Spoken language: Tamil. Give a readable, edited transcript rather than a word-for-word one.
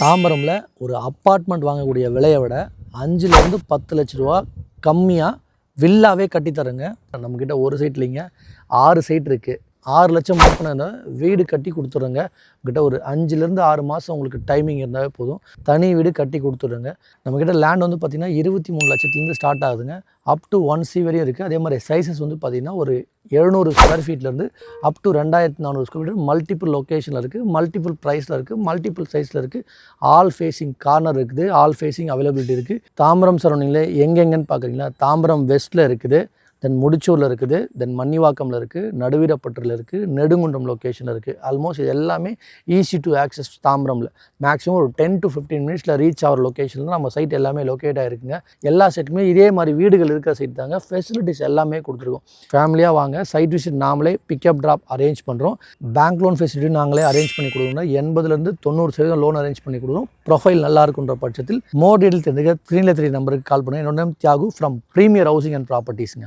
தாம்பரமில் ஒரு அப்பார்ட்மெண்ட் வாங்கக்கூடிய விலையை விட 5லேருந்து 10 லட்ச ரூபா கம்மியாக வில்லாவே கட்டித்தருங்க. நம்மக்கிட்ட ஒரு சைட் இல்லைங்க, 6 சைட் இருக்குது. 6 லட்சம் முடக்கினா வீடு கட்டி கொடுத்துருங்க. உங்கள்கிட்ட ஒரு 5லேருந்து 6 மாதம் உங்களுக்கு டைமிங் இருந்தாவே போதும், தனி வீடு கட்டி கொடுத்துருங்க. நம்மக்கிட்ட லேண்ட் வந்து பார்த்திங்கன்னா 23 லட்சத்துலேருந்து ஸ்டார்ட் ஆகுதுங்க. அப் டு 1C வரையும் இருக்குது. அதே மாதிரி சைஸஸ் வந்து பார்த்திங்கன்னா ஒரு 700 ஸ்கொயர் ஃபீட்லேருந்து up to 2400 square feet multiple லொக்கேஷனில் இருக்குது, மல்டிபிள் ப்ரைஸில் இருக்குது, மல்டிபிள் சைஸில் இருக்குது. ஆல் ஃபேஸிங் கார்னர் இருக்குது, ஆல் ஃபேஸிங் அவைலபிலிட்டி இருக்குது. தாம்பரம் சரௌண்டிங்கில் எங்கெங்கன்னு பார்க்குறீங்களா, தாம்பரம் வெஸ்ட்டில் இருக்குது, தென் முடிச்சூரில் இருக்குது, தென் மன்னிவாக்கமில் இருக்குது, நடுவீரப்பட்டில் இருக்குது, நெடுங்குன்றம் லொக்கேஷனில் இருக்குது. ஆல்மோஸ்ட் இது எல்லாமே ஈஸி டு ஆக்சஸ். தாம்பரமில் மேக்ஸிமம் ஒரு 10 to 15 மினிட்ஸில் ரீச் ஆகிற லொக்கேஷனில் நம்ம சைட் எல்லாமே லொக்கேட் ஆகிருக்குங்க. எல்லா சைட்டுமே இதே மாதிரி வீடுகள் இருக்கிற சைட் தாங்க. ஃபெசிலிட்டிஸ் எல்லாமே கொடுத்துருக்கோம். ஃபேமிலியாக வாங்க, சைட் விசிட் நாமளே பிக்கப் ட்ராப் அரேஞ்ச் பண்ணுறோம். பேங்க் லோன் ஃபெசிலிட்டி நாங்களே அரேஞ்ச் பண்ணி கொடுக்குறோம். 80லேருந்து 90% லோன் அரேஞ்ச் பண்ணி கொடுக்குறோம். ப்ரொஃபைல் நல்லா இருக்குன்ற பட்சத்தில் மோர் டீட்டெயில் தெரிஞ்சுக்க ஸ்க்ரீனில் 3 நம்பருக்கு கால் பண்ணுங்கள். என்னோட name Thiyagu from Premier Housing and ப்ராப்பர்ட்டிஸ்ங்க.